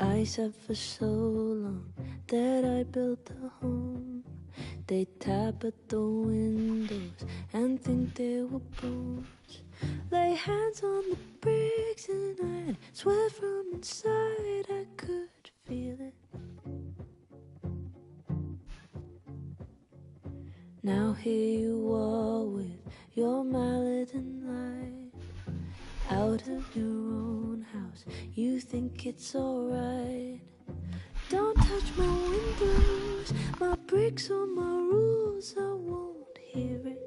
I said for so long that I built a home. They tap at the windows and think they were bones. Lay hands on the bricks and I'd swear from inside I could feel it. Now here you are with your mallet and light. Out of your own house, you think it's alright. Don't touch my windows, my bricks or my rules, I won't hear it.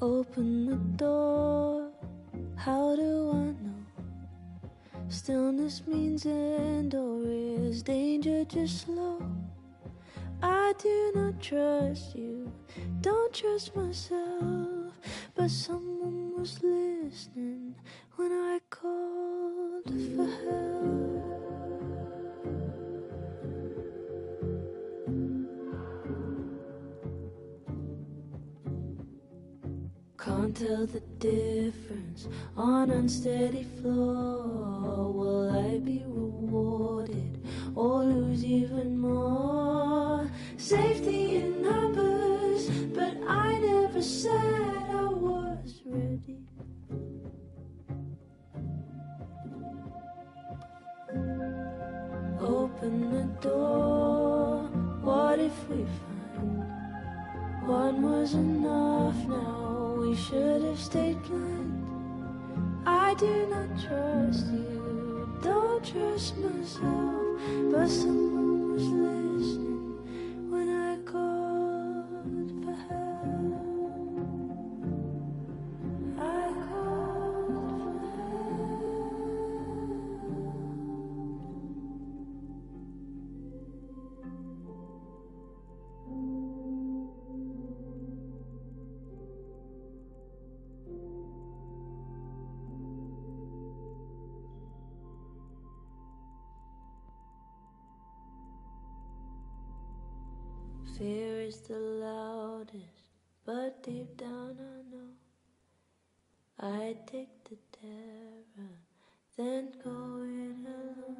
Open the door, how do I know? Stillness means end, or is danger just slow? I do not trust you, don't trust myself, but someone was listening when I called for help. Can't tell the difference on unsteady floor. Will I be rewarded or lose even more? Safety in numbers, but I never said I was ready. Open the door, what if we find one was enough now? We should have stayed blind. I do not trust you, don't trust myself, but someone was listening when I called for help. I called for Fear is the loudest, but deep down I know I take the terror, then go it alone.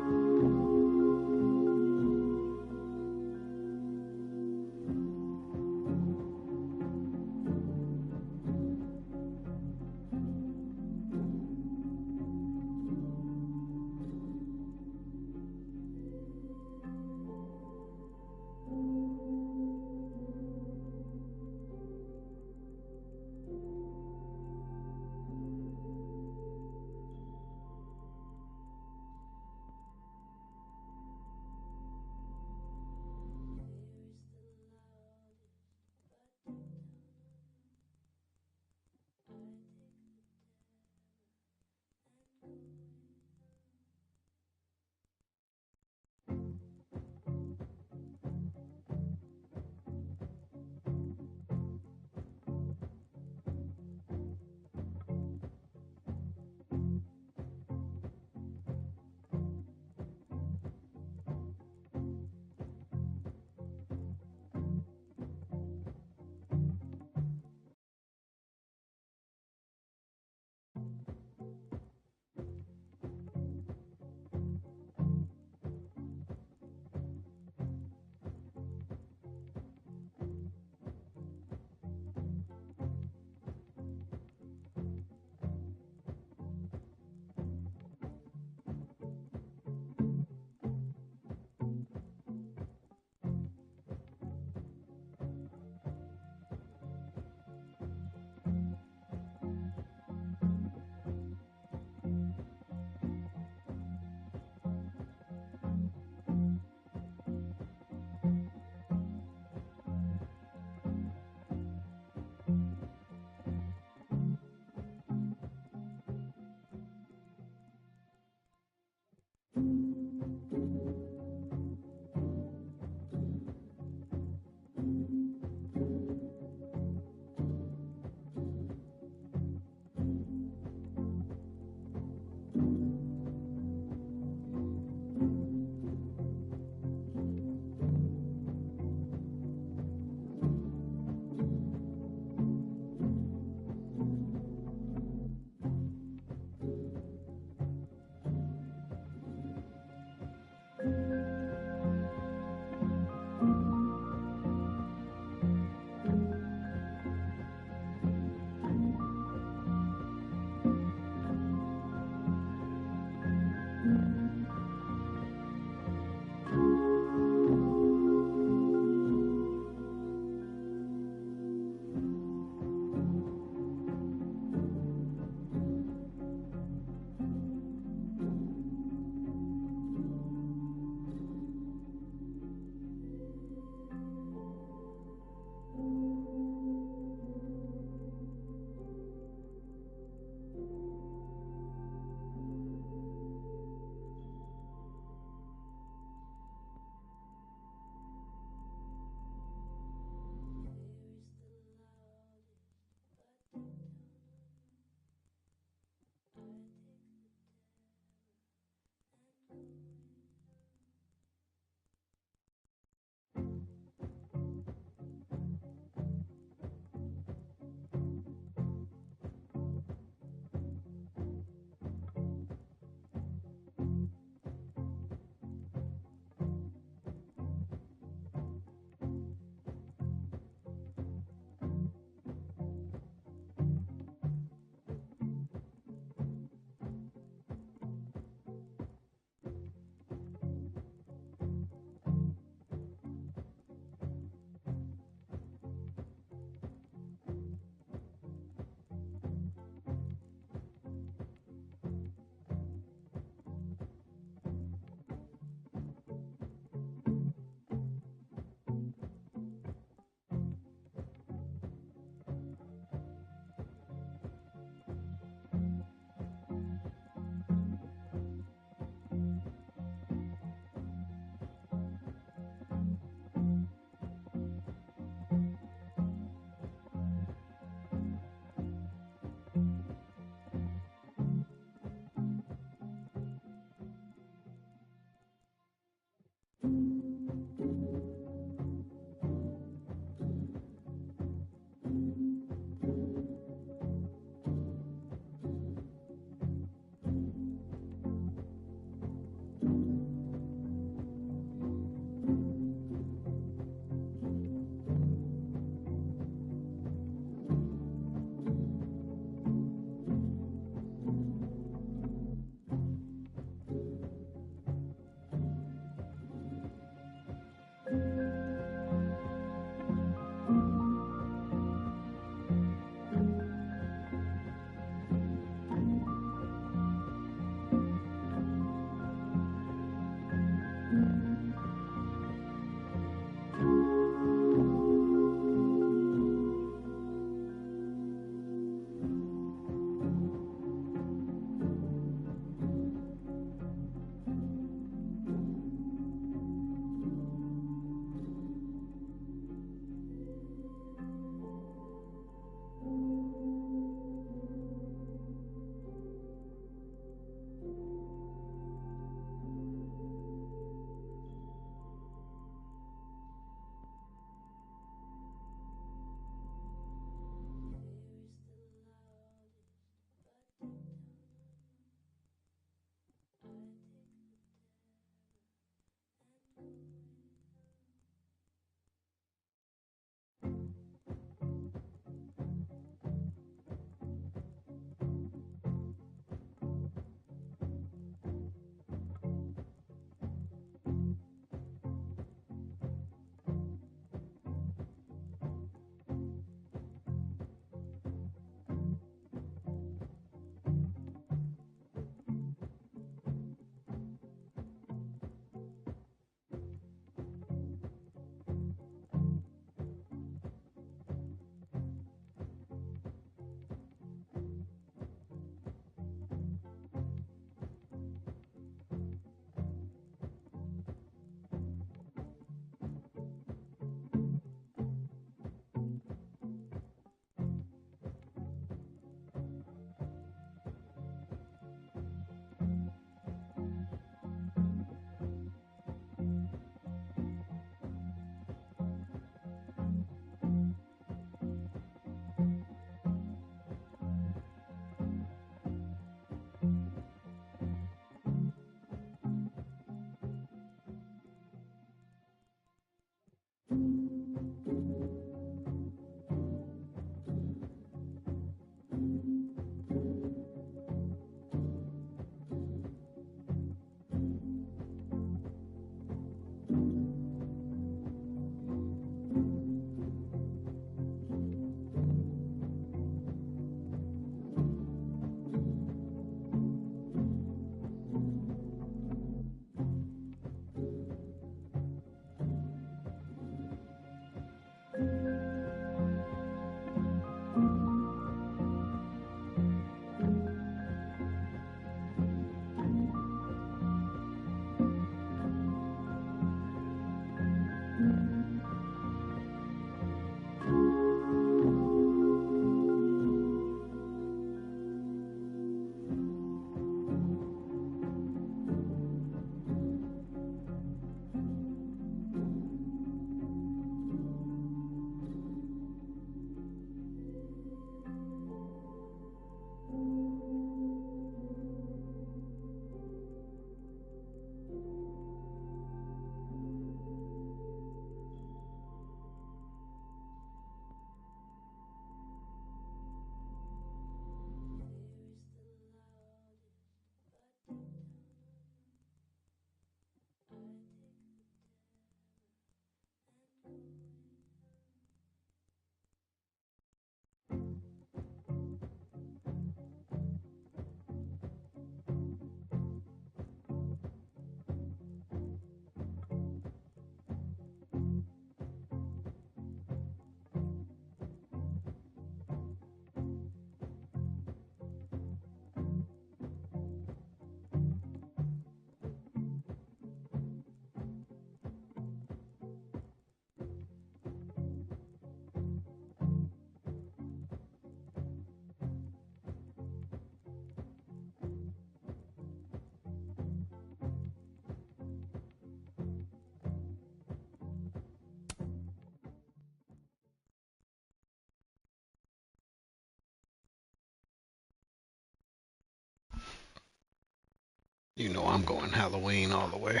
You know I'm going Halloween all the way.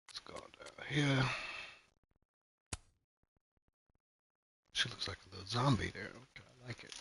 Let's go down here. She looks like a little zombie there. Okay, I like it.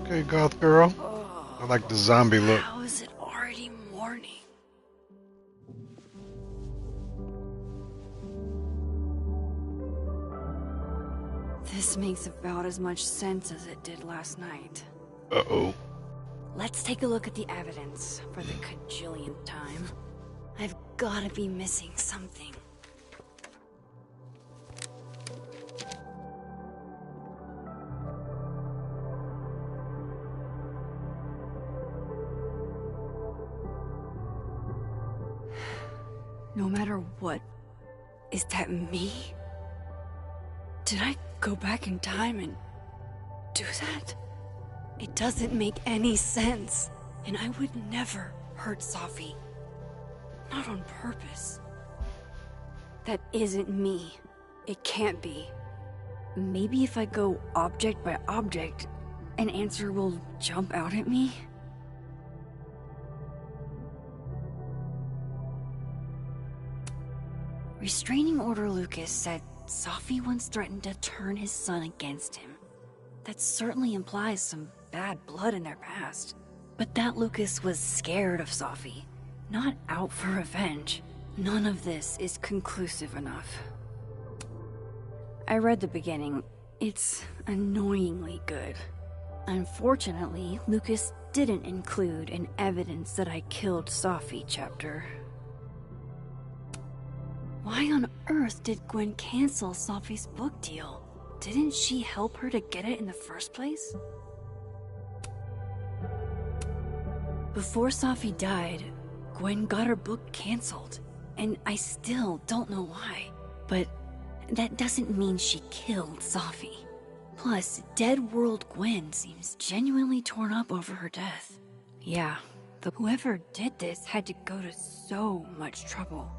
Okay, goth girl. I like the zombie look. How is it already morning? This makes about as much sense as it did last night. Uh-oh. Let's take a look at the evidence for the cajillionth time. I've gotta be missing something. No matter what, is that me? Did I go back in time and do that? It doesn't make any sense. And I would never hurt Safi. Not on purpose. That isn't me. It can't be. Maybe if I go object by object, an answer will jump out at me? Restraining Order Lucas said Safi once threatened to turn his son against him. That certainly implies some bad blood in their past. But that Lucas was scared of Safi, not out for revenge. None of this is conclusive enough. I read the beginning. It's annoyingly good. Unfortunately, Lucas didn't include an evidence that I killed Safi chapter. Why on earth did Gwen cancel Safi's book deal? Didn't she help her to get it in the first place? Before Safi died, Gwen got her book canceled, and I still don't know why. But that doesn't mean she killed Safi. Plus, Dead World Gwen seems genuinely torn up over her death. Yeah, whoever did this had to go to so much trouble.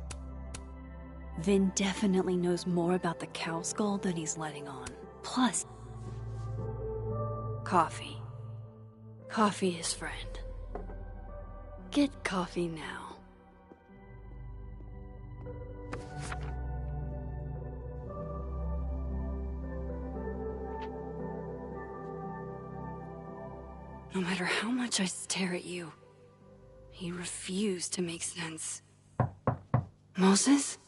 Vin definitely knows more about the cow skull than he's letting on. Plus, coffee. Coffee is friend. Get coffee now. No matter how much I stare at you, he refused to make sense. Moses?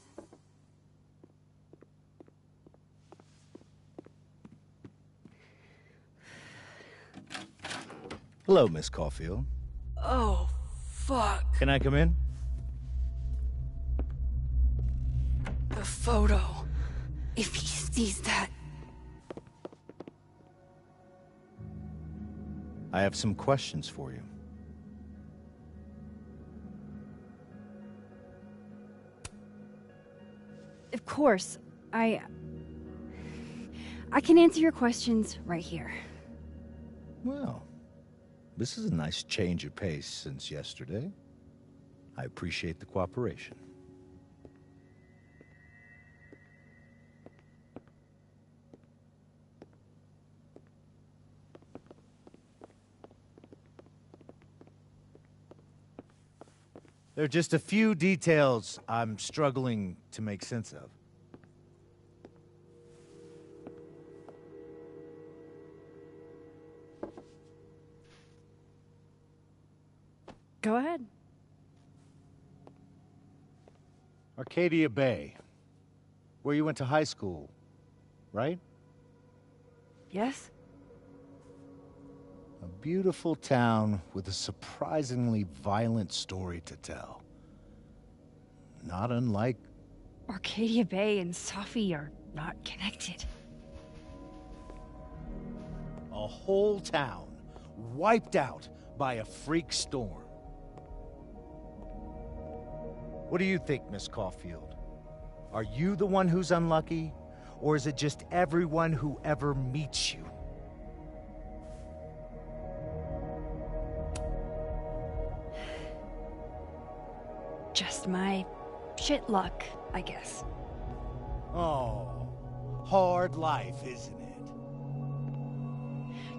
Hello, Miss Caulfield. Oh, fuck. Can I come in? The photo. If he sees that... I have some questions for you. Of course. I can answer your questions right here. Well, this is a nice change of pace since yesterday. I appreciate the cooperation. There are just a few details I'm struggling to make sense of. Go ahead. Arcadia Bay. Where you went to high school, right? Yes? A beautiful town with a surprisingly violent story to tell. Not unlike... Arcadia Bay and Safi are not connected. a whole town wiped out by a freak storm. What do you think, Miss Caulfield? Are you the one who's unlucky, or is it just everyone who ever meets you? Just my shit luck, I guess. Oh, hard life, isn't it?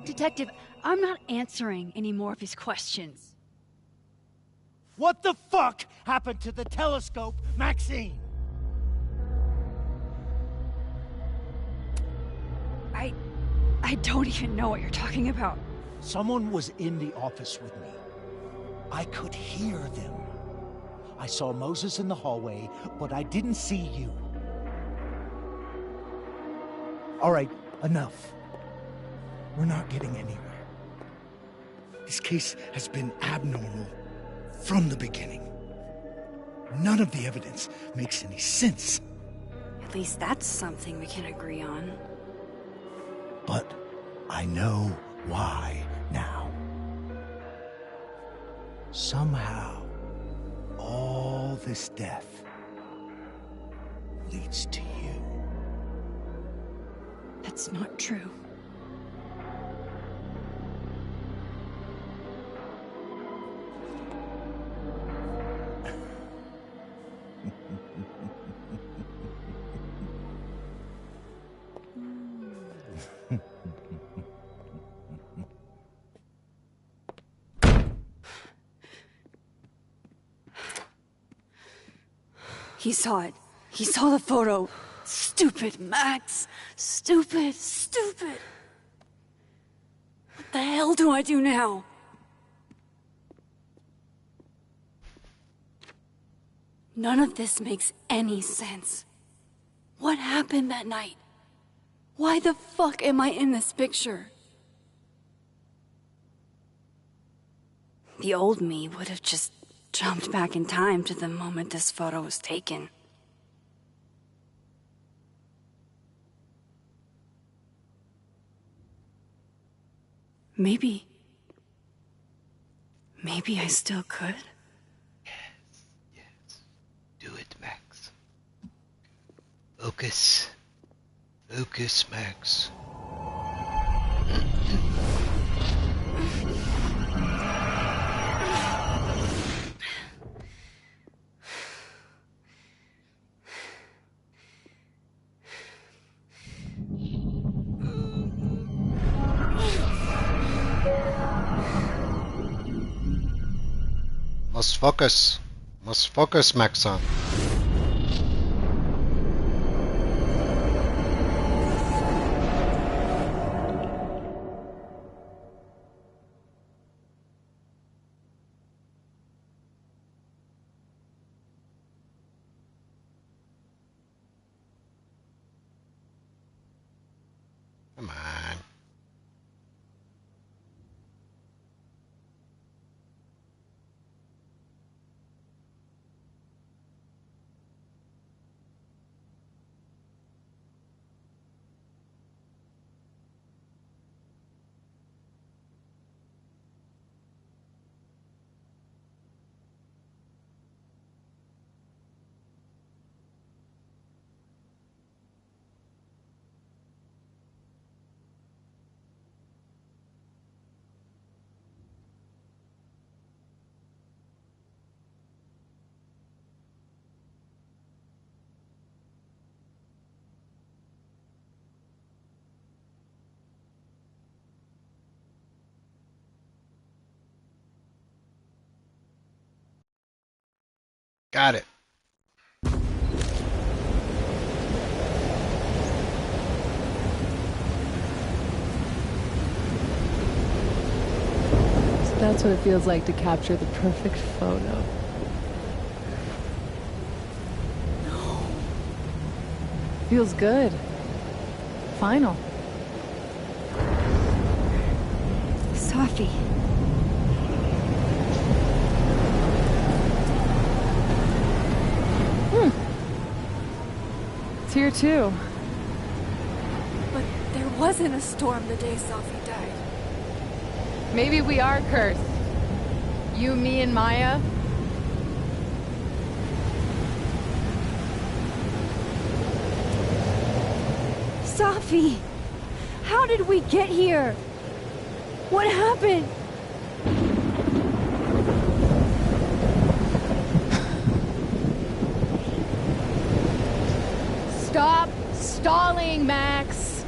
Detective, I'm not answering any more of his questions. What the fuck happened to the telescope, Maxine? I don't even know what you're talking about. Someone was in the office with me. I could hear them. I saw Moses in the hallway, but I didn't see you. All right, enough. We're not getting anywhere. This case has been abnormal from the beginning. None of the evidence makes any sense. At least that's something we can agree on. But I know why now. Somehow, all this death leads to you. That's not true. He saw it. He saw the photo. Stupid, Max. Stupid, stupid. What the hell do I do now? None of this makes any sense. What happened that night? Why the fuck am I in this picture? The old me would have just jumped back in time to the moment this photo was taken. Maybe I still could. Yes. Do it, Max. Focus. Focus, Max. Must focus. Must focus, Maxon. Come on. Got it. So that's what it feels like to capture the perfect photo. No. Feels good. Final. Sophie. It's here too. But there wasn't a storm the day Sophie died. Maybe we are cursed. You, me, and Maya. Sophie! How did we get here? What happened? Stop stalling, Max!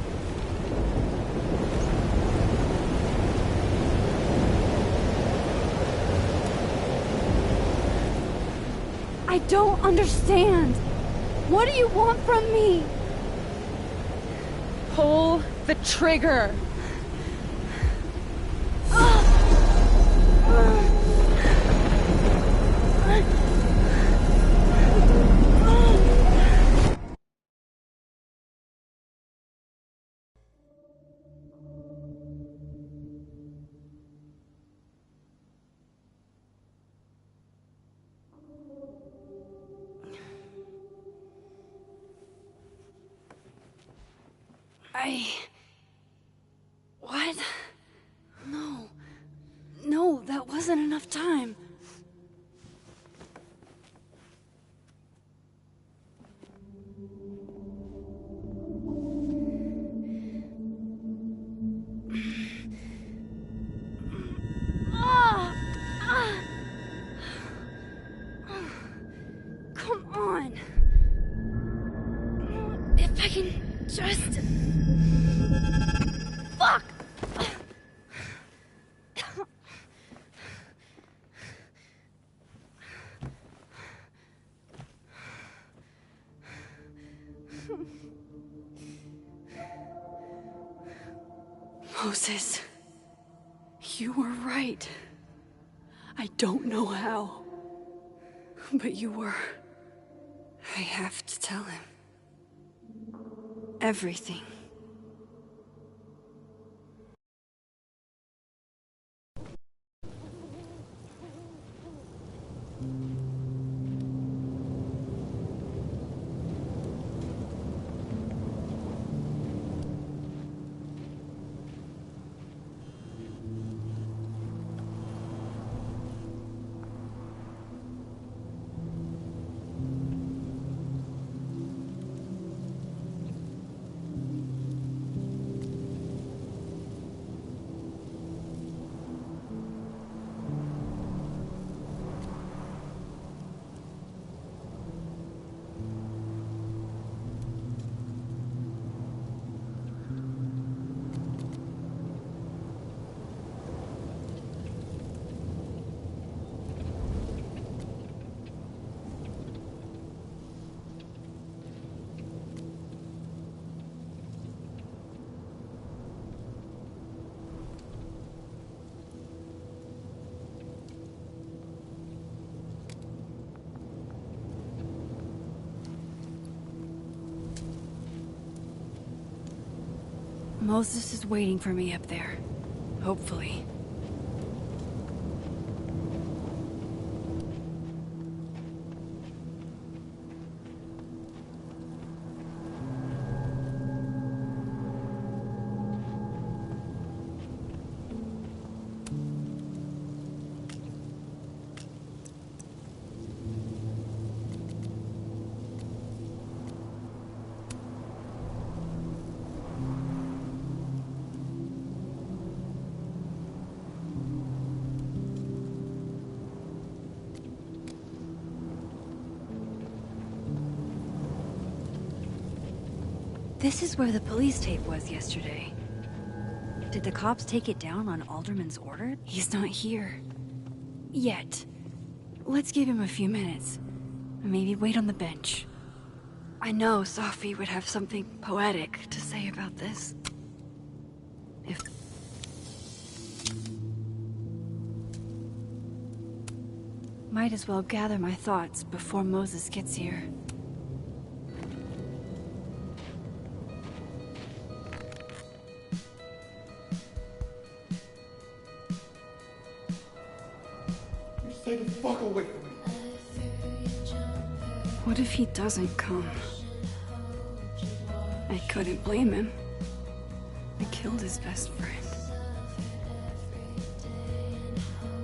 I don't understand. What do you want from me? Pull the trigger! What? No. No, that wasn't enough time. Come on. If I can just... Fuck! Moses, you were right. I don't know how, but you were. I have to tell him. Everything. Moses is waiting for me up there. Hopefully. This is where the police tape was yesterday. Did the cops take it down on Alderman's order? He's not here. Yet. Let's give him a few minutes. Maybe wait on the bench. I know Sophie would have something poetic to say about this. If... Might as well gather my thoughts before Moses gets here. Stay the fuck away from me. What if he doesn't come? I couldn't blame him. I killed his best friend.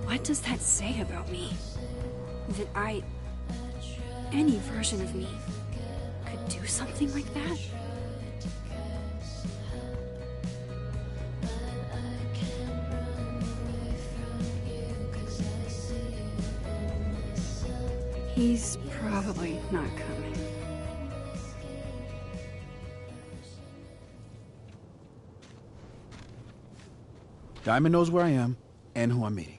What does that say about me? That any version of me, could do something like that? He's probably not coming. Diamond knows where I am and who I'm meeting.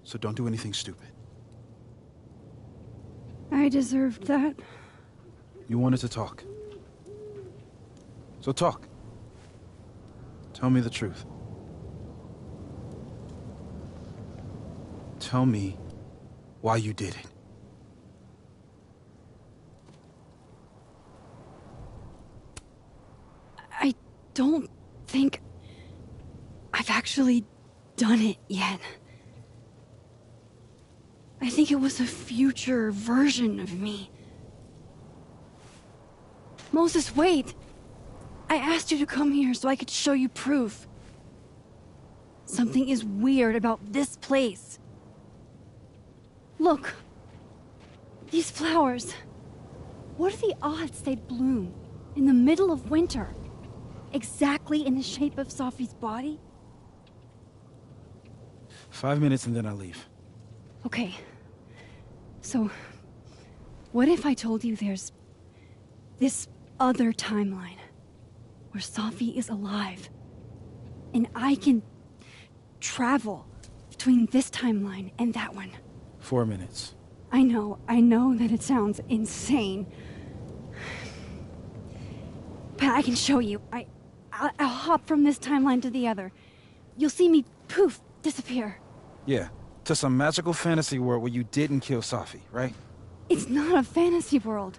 So don't do anything stupid. I deserved that. You wanted to talk. So talk. Tell me the truth. Tell me why you did it. I don't think I've actually done it yet. I think it was a future version of me. Moses, wait! I asked you to come here so I could show you proof. Something is weird about this place. Look. These flowers. What are the odds they'd bloom in the middle of winter? Exactly in the shape of Sophie's body? 5 minutes and then I leave. Okay. So, what if I told you there's this other timeline where Sophie is alive and I can travel between this timeline and that one? 4 minutes. I know that it sounds insane. But I can show you. I'll hop from this timeline to the other. You'll see me, poof, disappear. Yeah, to some magical fantasy world where you didn't kill Sophie, right? It's not a fantasy world.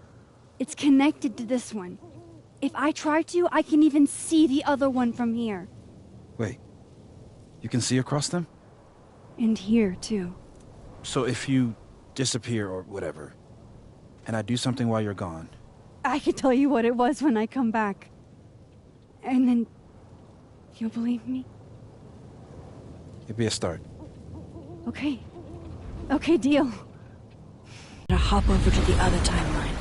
It's connected to this one. If I try to, I can even see the other one from here. Wait, you can see across them? And here, too. So if you disappear or whatever, and I do something while you're gone... I can tell you what it was when I come back. And then... you'll believe me? It'd be a start. Okay. Okay, deal. I'll hop over to the other timeline.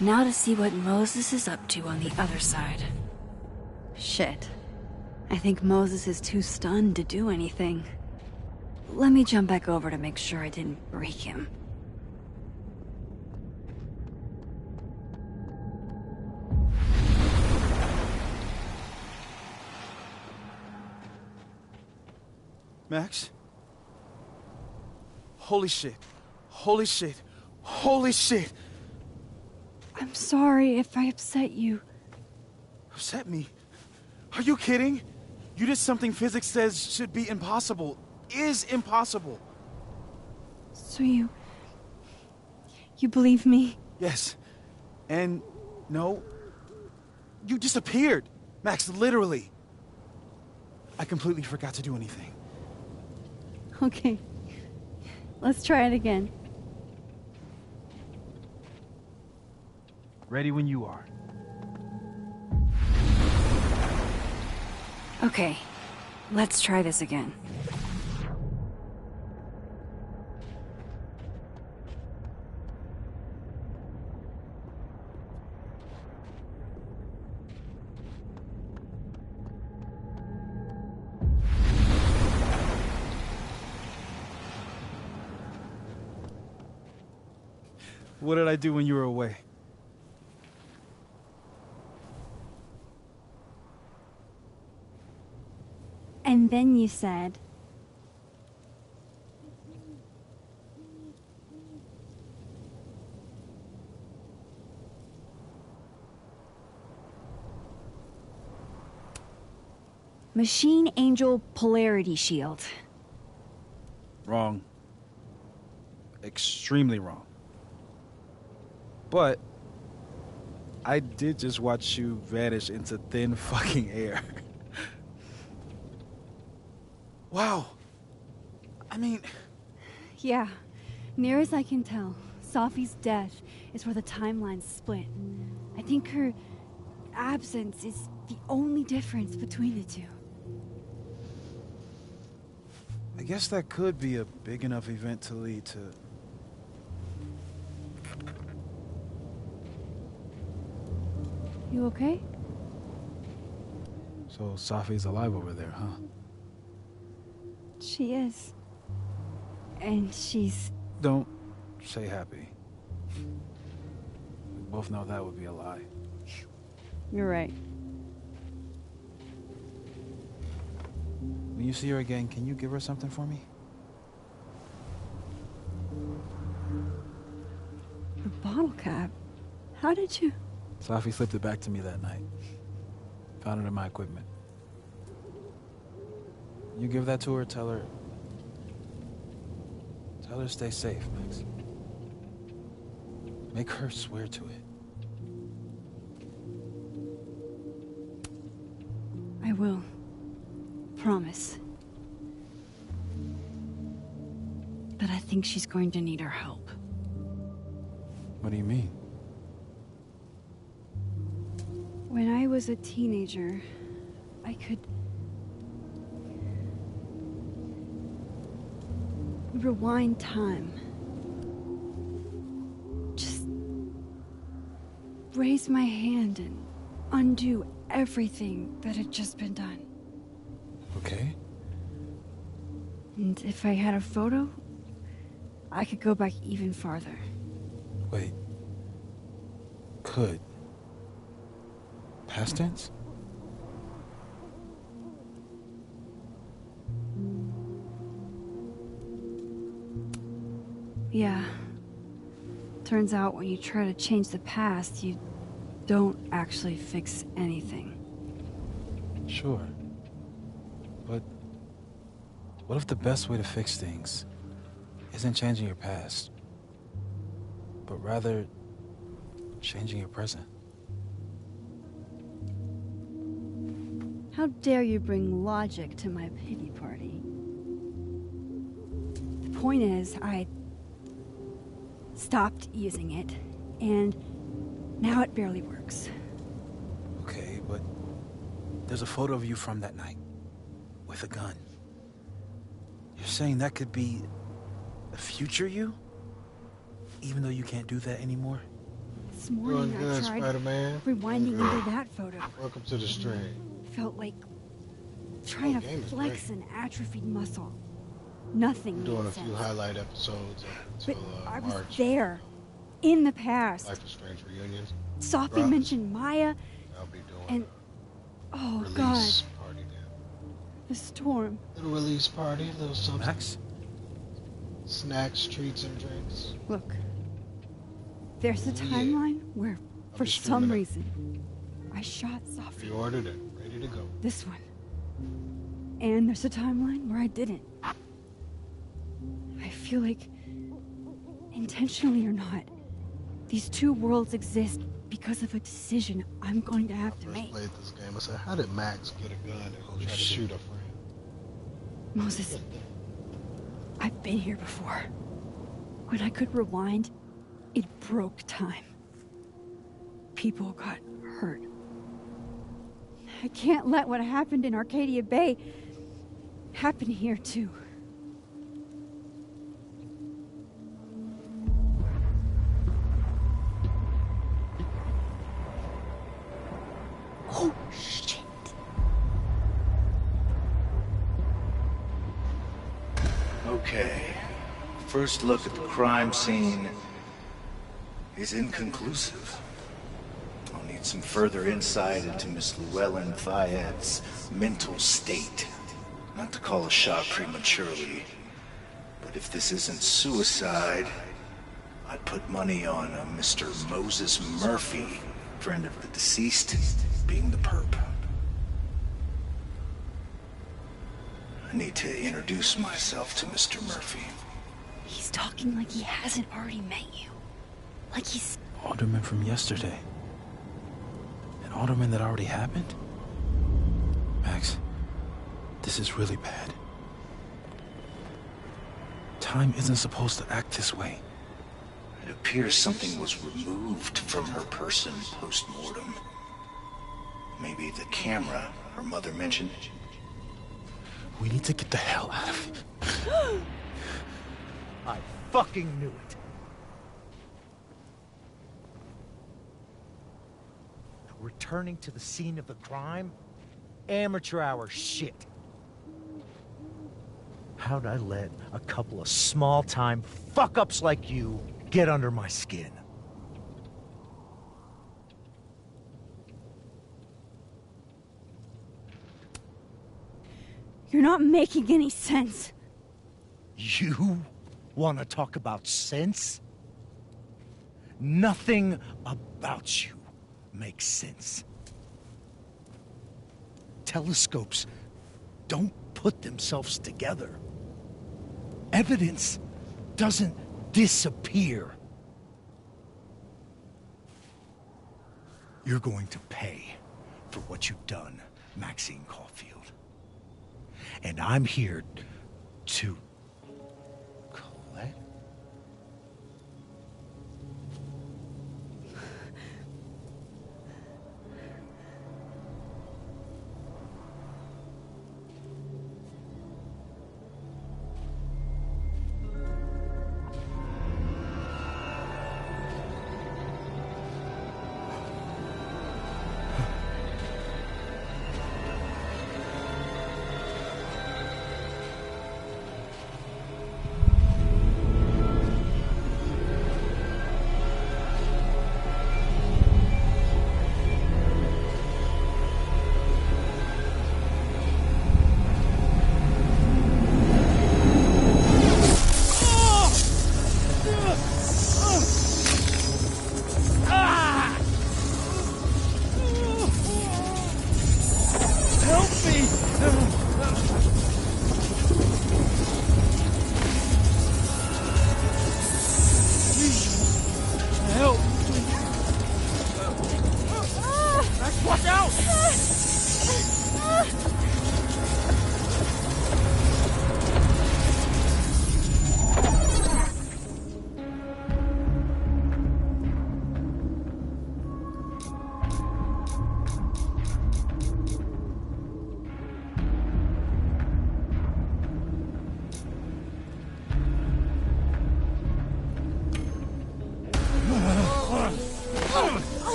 Now to see what Moses is up to on the other side. Shit. I think Moses is too stunned to do anything. Let me jump back over to make sure I didn't break him. Max? Holy shit. Holy shit. Holy shit! I'm sorry if I upset you. Upset me? Are you kidding? You did something physics says should be impossible. Is impossible. So you believe me? Yes. And no. You disappeared. Max, literally. I completely forgot to do anything. Okay. Let's try it again. Ready when you are. Okay. Let's try this again. What did I do when you were away? And then you said... Machine Angel Polarity Shield. Wrong. Extremely wrong. But I did just watch you vanish into thin fucking air. Wow. I mean... Yeah, near as I can tell, Safi's death is where the timelines split. I think her absence is the only difference between the two. I guess that could be a big enough event to lead to... You okay? So Safi's alive over there, huh? She is. And she's... Don't say happy. We both know that would be a lie. You're right. When you see her again, can you give her something for me? The bottle cap? How did you... Safi slipped it back to me that night. Found it in my equipment. You give that to her, tell her to stay safe, Max. Make her swear to it. I will. Promise. But I think she's going to need our help. What do you mean? When I was a teenager, I could... rewind time. Just... raise my hand and undo everything that had just been done. Okay. And if I had a photo, I could go back even farther. Wait. Could. Past tense? Yeah. Turns out when you try to change the past, you don't actually fix anything. Sure. But what if the best way to fix things isn't changing your past, but rather changing your present? How dare you bring logic to my pity party? The point is, I stopped using it, and now it barely works. Okay, but there's a photo of you from that night, with a gun. You're saying that could be a future you? Even though you can't do that anymore? This morning Doing good, I tried Spider-Man. rewinding into that photo. Welcome to the stream. Felt like trying to game is flex great. an atrophied muscle. Nothing Doing a made few sense. highlight episodes But until I was March. there, in the past. Life is Strange reunions. Safi Drops. mentioned Maya, I'll be doing and oh a god, release party then. the storm. Little release party, little something. Max? Snacks, treats, and drinks. Look, there's a Yeah. timeline where, for be some streaming it. reason, I shot Safi. Pre-ordered it, ready to go. This one. And there's a timeline where I didn't. I feel like, intentionally or not, these two worlds exist because of a decision I'm going to have to First make. played this game, I said, how did Max get a gun and go try to shoot a friend? Moses, I've been here before. When I could rewind, it broke time. People got hurt. I can't let what happened in Arcadia Bay happen here too. Oh, shit. Okay. First look at the crime scene is inconclusive. I'll need some further insight into Miss Llewellyn Fayette's mental state. Not to call a shot prematurely, but if this isn't suicide, I'd put money on a Mr. Moses Murphy, friend of the deceased, being the perp. I need to introduce myself to Mr. Murphy. He's talking like he hasn't already met you. Like he's... Alderman from yesterday. An alderman that already happened? Max, this is really bad. Time isn't supposed to act this way. It appears something was removed from her person post-mortem. Maybe the camera her mother mentioned. We need to get the hell out of here. I fucking knew it. Returning to the scene of the crime? Amateur hour shit. How'd I let a couple of small-time fuck-ups like you get under my skin? You're not making any sense. You want to talk about sense? Nothing about you makes sense. Telescopes don't put themselves together. Evidence doesn't disappear. You're going to pay for what you've done, Maxine Caulfield. And I'm here to collect.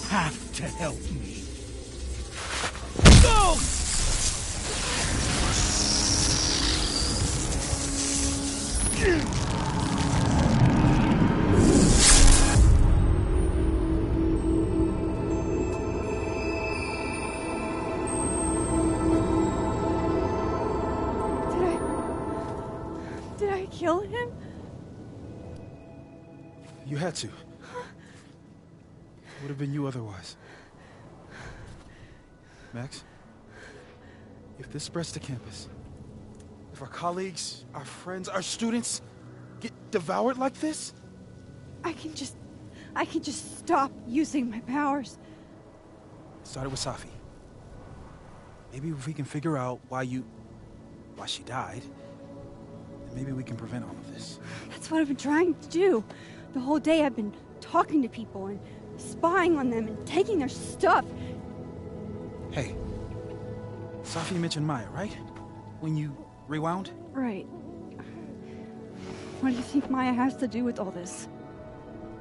Have to help me. Go! Did I kill him? You had to. Would have been you otherwise. Max, if this spreads to campus, if our colleagues, our friends, our students get devoured like this, I can just stop using my powers. it started with Safi. Maybe if we can figure out why she died, then maybe we can prevent all of this. That's what I've been trying to do. The whole day I've been talking to people and spying on them and taking their stuff. Hey, Safi mentioned Maya, right? When you rewound? Right. What do you think Maya has to do with all this?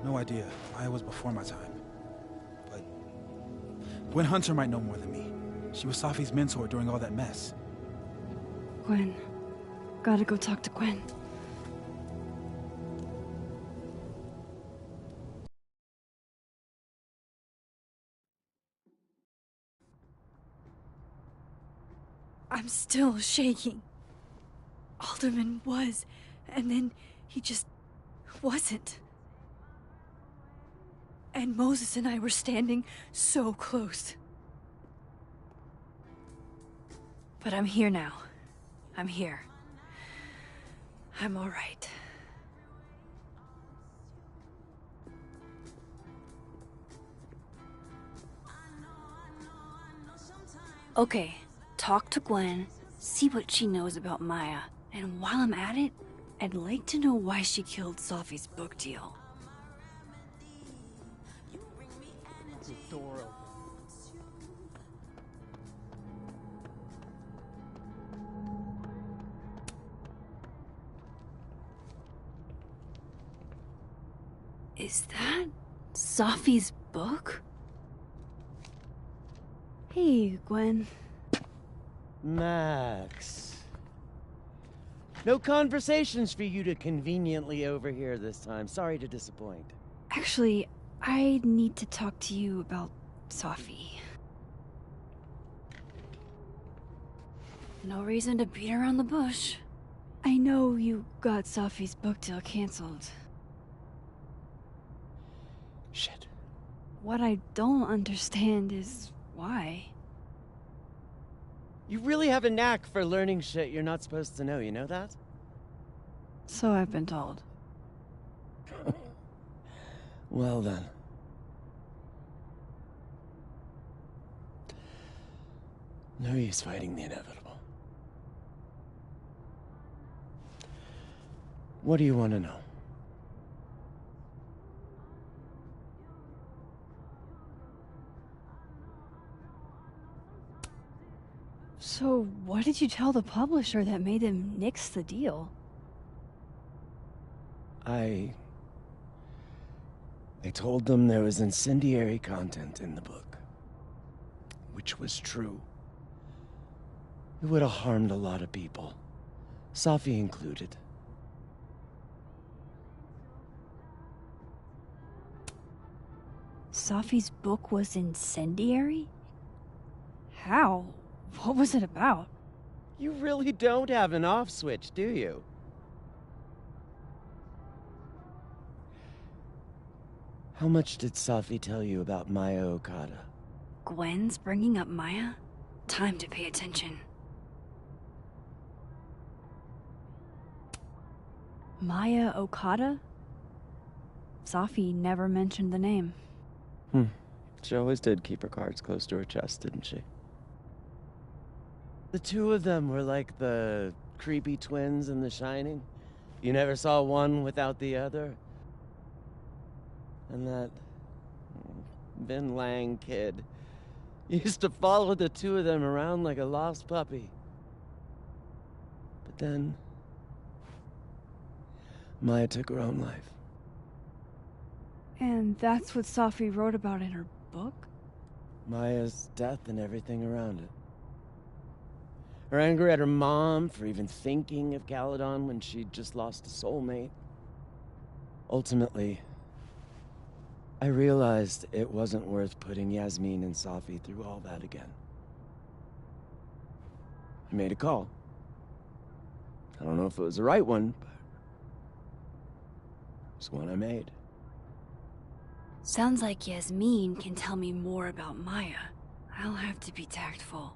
No idea. Maya was before my time. But Gwen Hunter might know more than me. She was Safi's mentor during all that mess. Gwen. Gotta go talk to Gwen. I'm still shaking. Alderman was, and then he just wasn't. And Moses and I were standing so close. But But I'm here now. I'm here. I'm all right. Okay, talk to Gwen, see what she knows about Maya, and while I'm at it, I'd like to know why she killed Sophie's book deal. The door open. Is that Sophie's book? Hey, Gwen. Max. No conversations for you to conveniently overhear this time. Sorry to disappoint. Actually, I need to talk to you about Sophie. No reason to beat around the bush. I know you got Sophie's book deal canceled. Shit. What I don't understand is why. You really have a knack for learning shit you're not supposed to know, you know that? So I've been told. Well then. No use fighting the inevitable. What do you want to know? So what did you tell the publisher that made them nix the deal? I told them there was incendiary content in the book. Which was true. It would have harmed a lot of people. Sophie included. Sophie's book was incendiary? How? What was it about? You really don't have an off switch, do you? How much did Sophie tell you about Maya Okada? Gwen's bringing up Maya? Time to pay attention. Maya Okada? Sophie never mentioned the name. She always did keep her cards close to her chest, didn't she? The two of them were like the creepy twins in The Shining. You never saw one without the other. And that Vin Lang kid used to follow the two of them around like a lost puppy. But then Maya took her own life. And that's what Sophie wrote about in her book? Maya's death and everything around it. Her anger at her mom for even thinking of Caledon when she'd just lost a soulmate. Ultimately, I realized it wasn't worth putting Yasmin and Sophie through all that again. I made a call. I don't know if it was the right one, but it's one I made. Sounds like Yasmin can tell me more about Maya. I'll have to be tactful.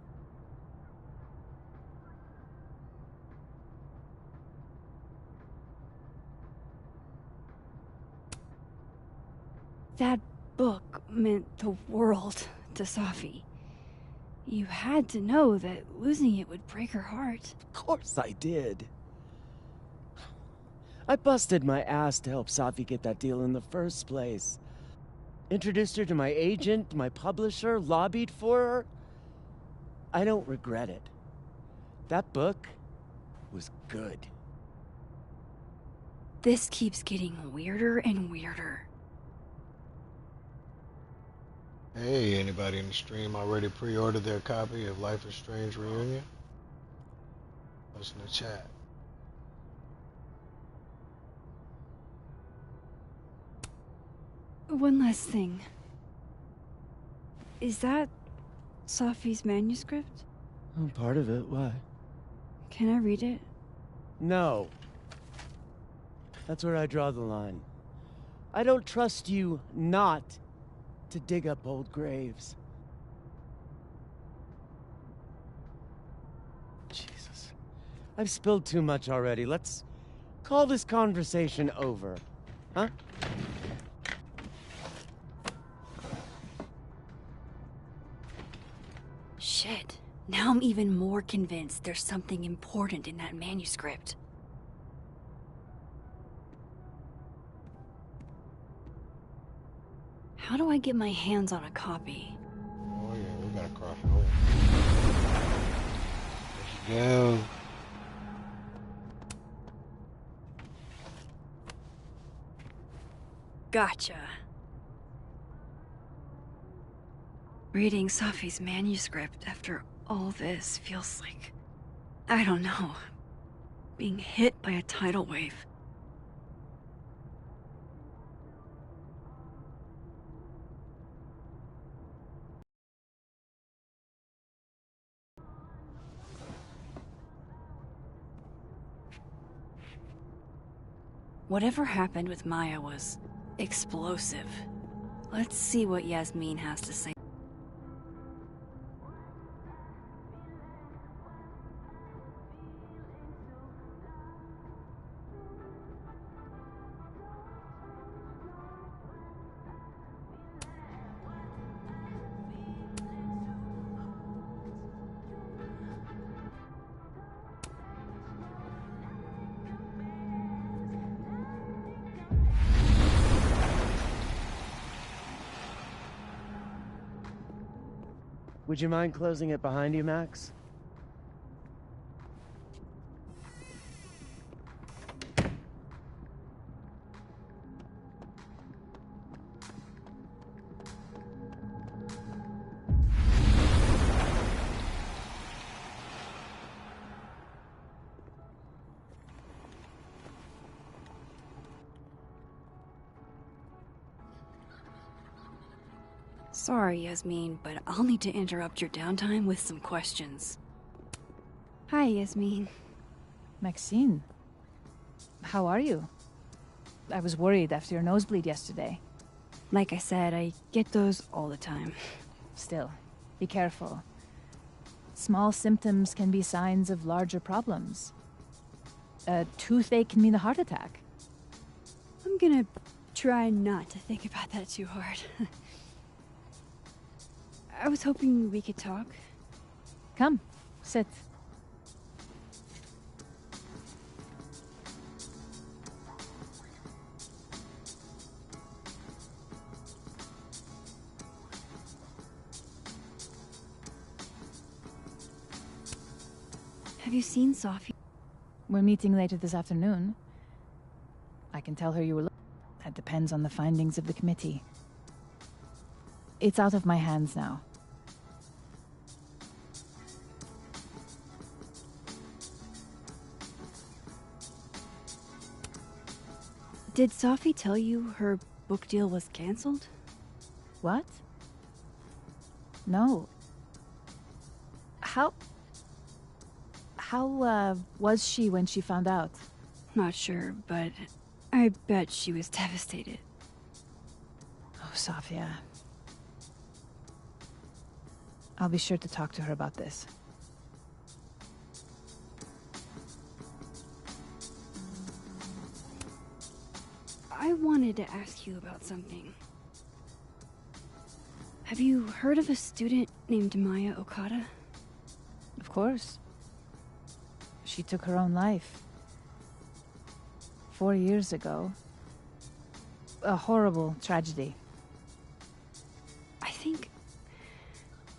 That book meant the world to Sophie. You had to know that losing it would break her heart. Of course I did. I busted my ass to help Sophie get that deal in the first place. Introduced her to my agent, my publisher, lobbied for her. I don't regret it. That book was good. This keeps getting weirder and weirder. Hey, anybody in the stream already pre-ordered their copy of Life is Strange Reunion? What's in the chat? One last thing. Is that Sophie's manuscript? Oh, part of it, why? Can I read it? No. That's where I draw the line. I don't trust you not to dig up old graves. I've spilled too much already. Let's call this conversation over. Huh? Shit. Now I'm even more convinced there's something important in that manuscript. How do I get my hands on a copy? Oh yeah, we gotta cross over. Let's go. Gotcha. Reading Safi's manuscript after all this feels like... I don't know. Being hit by a tidal wave. Whatever happened with Maya was explosive. Let's see what Yasmin has to say. Would you mind closing it behind you, Max? Sorry, Yasmin, but I'll need to interrupt your downtime with some questions. Hi, Yasmin. Maxine, how are you? I was worried after your nosebleed yesterday. Like I said, I get those all the time. Still, be careful. Small symptoms can be signs of larger problems. A toothache can mean a heart attack. I'm gonna try not to think about that too hard. I was hoping we could talk. Come, sit. Have you seen Safi? We're meeting later this afternoon. I can tell her you were... That depends on the findings of the committee. It's out of my hands now. Did Safi tell you her book deal was canceled? What? No. How was she when she found out? Not sure, but I bet she was devastated. Oh, Safia. I'll be sure to talk to her about this. I wanted to ask you about something. Have you heard of a student named Maya Okada? Of course. She took her own life. 4 years ago. A horrible tragedy.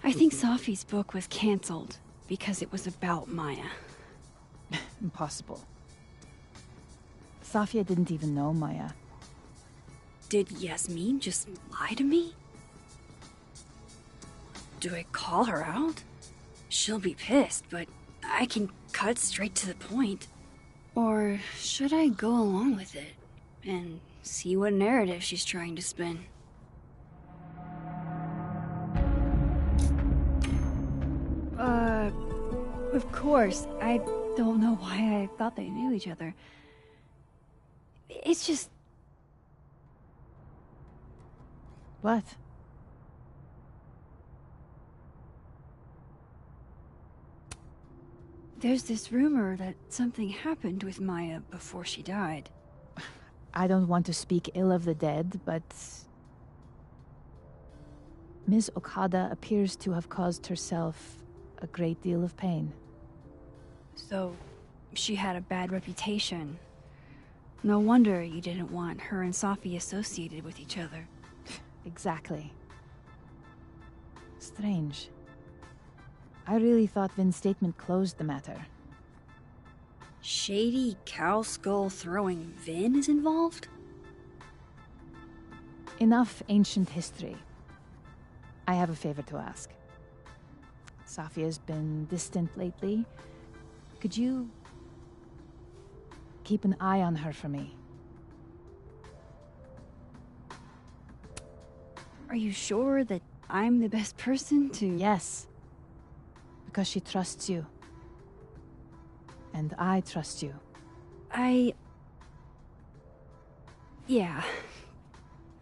I think Safi's book was cancelled because it was about Maya. Impossible. Safia didn't even know Maya. Did Yasmin just lie to me? Do I call her out? She'll be pissed, but I can cut straight to the point. Or should I go along with it and see what narrative she's trying to spin? Of course. I don't know why I thought they knew each other. It's just... What? There's this rumor that something happened with Maya before she died. I don't want to speak ill of the dead, but Ms. Okada appears to have caused herself a great deal of pain. So, she had a bad reputation. No wonder you didn't want her and Safi associated with each other. Exactly. Strange. I really thought Vin's statement closed the matter. Shady cow skull throwing Vin is involved? Enough ancient history. I have a favor to ask. Safia's been distant lately. Could you keep an eye on her for me? Are you sure that I'm the best person to... Yes. Because she trusts you. And I trust you. Yeah.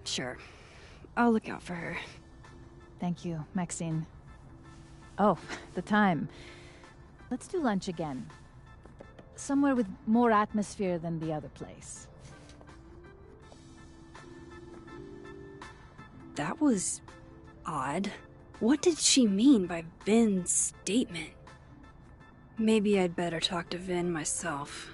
Sure. I'll look out for her. Thank you, Maxine. Oh, the time. Let's do lunch again. Somewhere with more atmosphere than the other place. That was odd. What did she mean by Vin's statement? Maybe I'd better talk to Vin myself.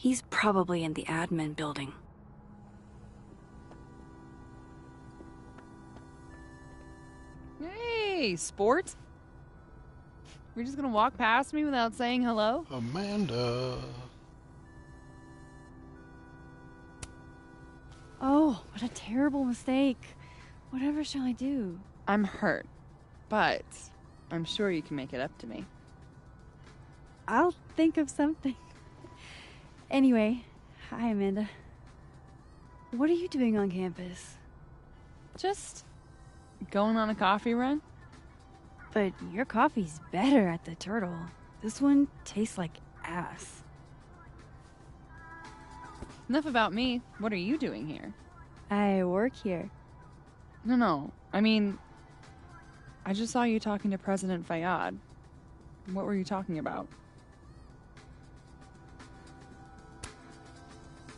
He's probably in the admin building. Hey, sport? You're just gonna walk past me without saying hello? Amanda. Oh, what a terrible mistake. Whatever shall I do? I'm hurt, but I'm sure you can make it up to me. I'll think of something. Anyway, hi Amanda. What are you doing on campus? Just going on a coffee run? But your coffee's better at the Turtle. This one tastes like ass. Enough about me. What are you doing here? I work here. No. I mean, I just saw you talking to President Fayyad. What were you talking about?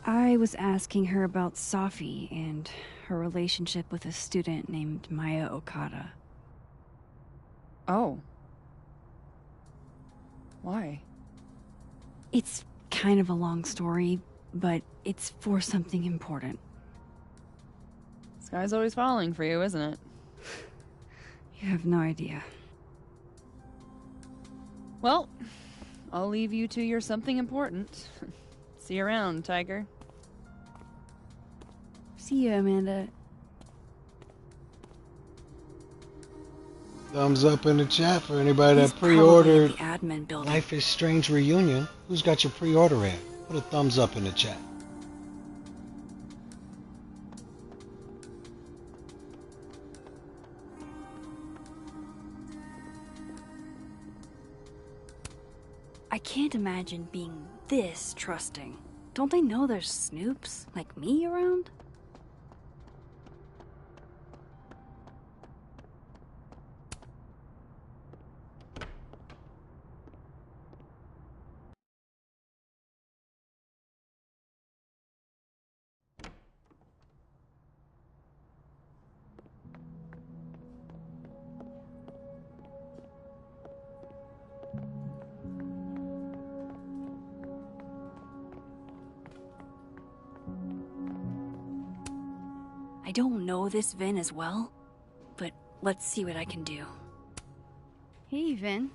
I was asking her about Safi and her relationship with a student named Maya Okada. Oh. Why? It's kind of a long story, but it's for something important. This guy's always falling for you, isn't it? You have no idea. Well, I'll leave you to your something important. See you around, Tiger. See you, Amanda. Thumbs up in the chat for anybody He's that probably pre-ordered in the admin building. Life is Strange Reunion. Who's got your pre-order in? Put a thumbs up in the chat. I can't imagine being this trusting. Don't they know there's snoops like me around? I don't know this Vin as well, but let's see what I can do. Hey, Vin.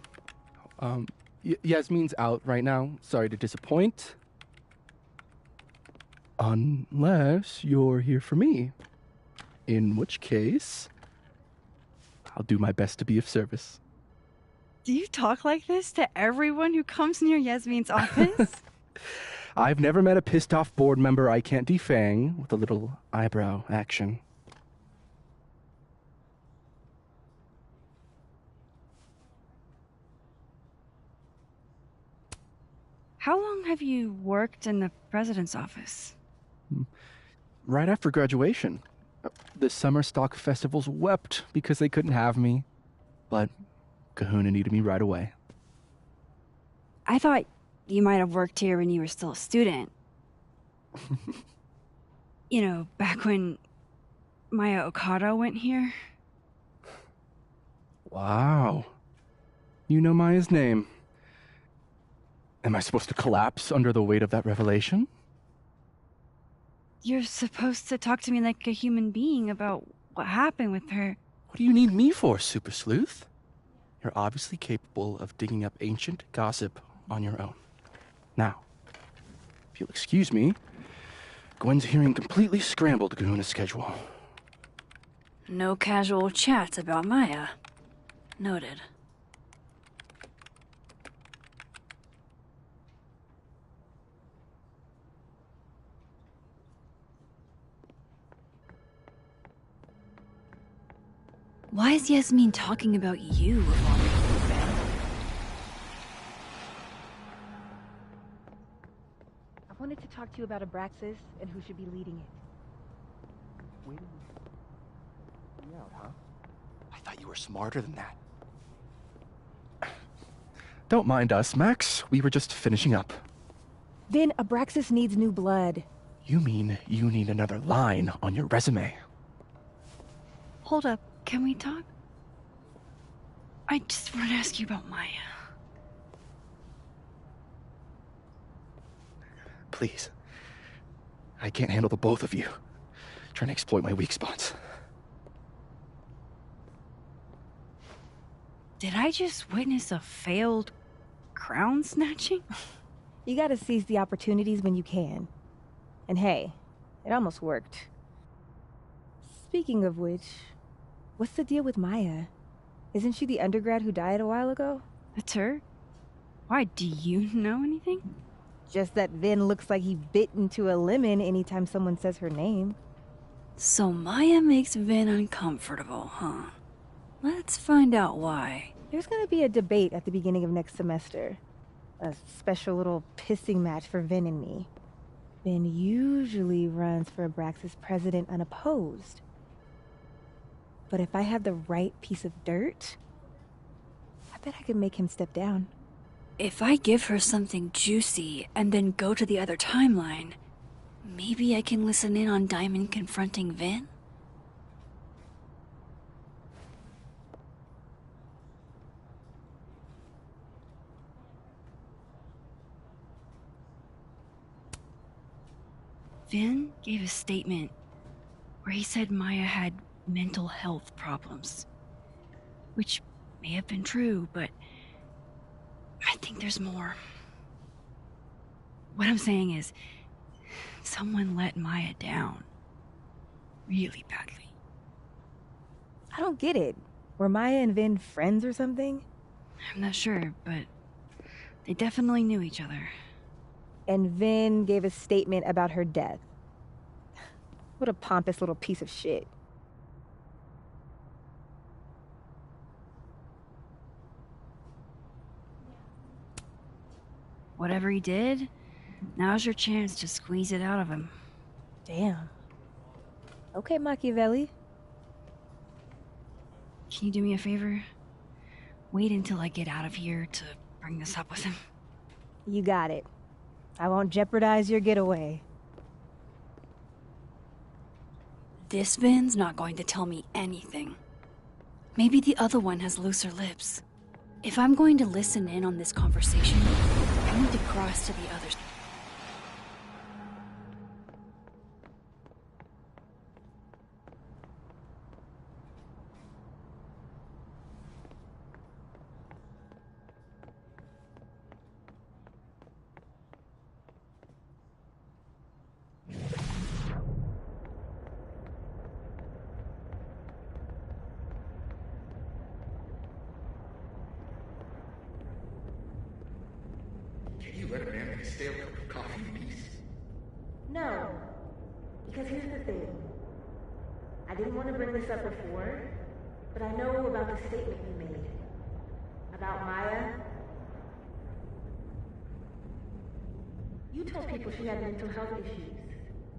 Yasmin's out right now. Sorry to disappoint. Unless you're here for me. In which case, I'll do my best to be of service. Do you talk like this to everyone who comes near Yasmin's office? I've never met a pissed off board member I can't defang with a little eyebrow action. How long have you worked in the president's office? Right after graduation. The summer stock festivals wept because they couldn't have me. But Kahuna needed me right away. I thought you might have worked here when you were still a student. You know, back when Maya Okada went here. Wow. You know Maya's name. Am I supposed to collapse under the weight of that revelation? You're supposed to talk to me like a human being about what happened with her. What do you need me for, Super Sleuth? You're obviously capable of digging up ancient gossip on your own. Now, if you'll excuse me, Gwen's hearing completely scrambled Kahuna's schedule. No casual chats about Maya. Noted. Why is Yasmin talking about you of all people, Ben? I wanted to talk to you about Abraxas and who should be leading it. Wait a minute. Huh? I thought you were smarter than that. Don't mind us, Max. We were just finishing up. Then Abraxas needs new blood. You mean you need another line on your resume? Hold up. Can we talk? I just want to ask you about Maya. Please. I can't handle the both of you trying to exploit my weak spots. Did I just witness a failed crown snatching? You gotta seize the opportunities when you can. And hey, it almost worked. Speaking of which, what's the deal with Maya? Isn't she the undergrad who died a while ago? That's her? Why, do you know anything? Just that Vin looks like he bit into a lemon anytime someone says her name. So Maya makes Vin uncomfortable, huh? Let's find out why. There's gonna be a debate at the beginning of next semester. A special little pissing match for Vin and me. Vin usually runs for Abraxas president unopposed. But if I have the right piece of dirt, I bet I could make him step down. If I give her something juicy and then go to the other timeline, maybe I can listen in on Diamond confronting Vin? Vin gave a statement where he said Maya had mental health problems. Which may have been true, but I think there's more. What I'm saying is, someone let Maya down. Really badly. I don't get it. Were Maya and Vin friends or something? I'm not sure, but they definitely knew each other. And Vin gave a statement about her death. What a pompous little piece of shit. Whatever he did, now's your chance to squeeze it out of him. Damn. Okay, Machiavelli. Can you do me a favor? Wait until I get out of here to bring this up with him. You got it. I won't jeopardize your getaway. This Vin's not going to tell me anything. Maybe the other one has looser lips. If I'm going to listen in on this conversation, I need to cross to the other side. a stale cup of coffee in peace? No. Because here's the thing. I didn't want to bring this up before, but I know about the statement you made. About Maya. You told people she had mental health issues,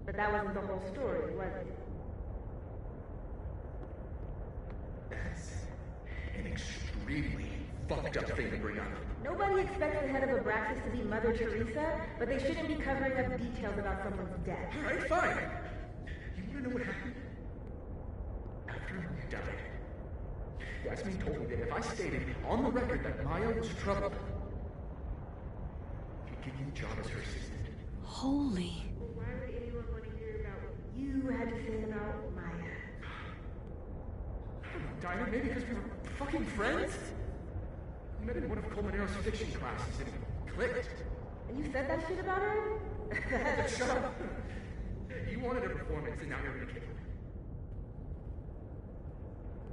but that wasn't the whole story, was it? That's an extremely fucked up thing to bring up. Nobody expects the head of Abraxas to be Mother Teresa, but they shouldn't be covering up details about someone's death. Alright, fine. You wanna know what happened? After Maya died, Yasmin told me that if I stated on the record that Maya was troubled, she'd give me a job as her assistant. Holy. Why would anyone want to hear about what you had to say about Maya? I don't know, Dinah, maybe because we were fucking friends? We met in one of Colmenaro's fiction classes and it clicked. And you said that shit about her? Shut up! You wanted a performance and now you're gonna kill her.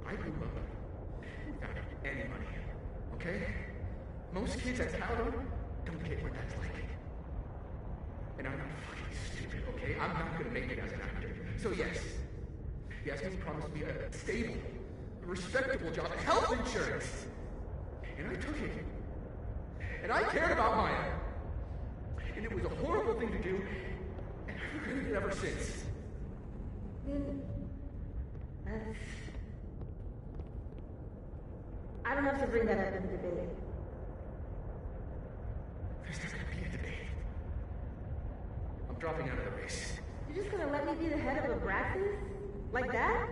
I grew up without any money, okay? Most kids at Paladon don't get what that's like. And I'm not fucking stupid, okay? I'm not gonna make it as an actor. So yes, Yasmin promised me a stable, a respectable job, health insurance. And I took it. And I cared about Maya. And it was a horrible thing to do, and I've regretted it ever since. I don't have to bring that up in the debate. There's not gonna be a debate. I'm dropping out of the race. You're just gonna let me be the head of Abraxas? Like that?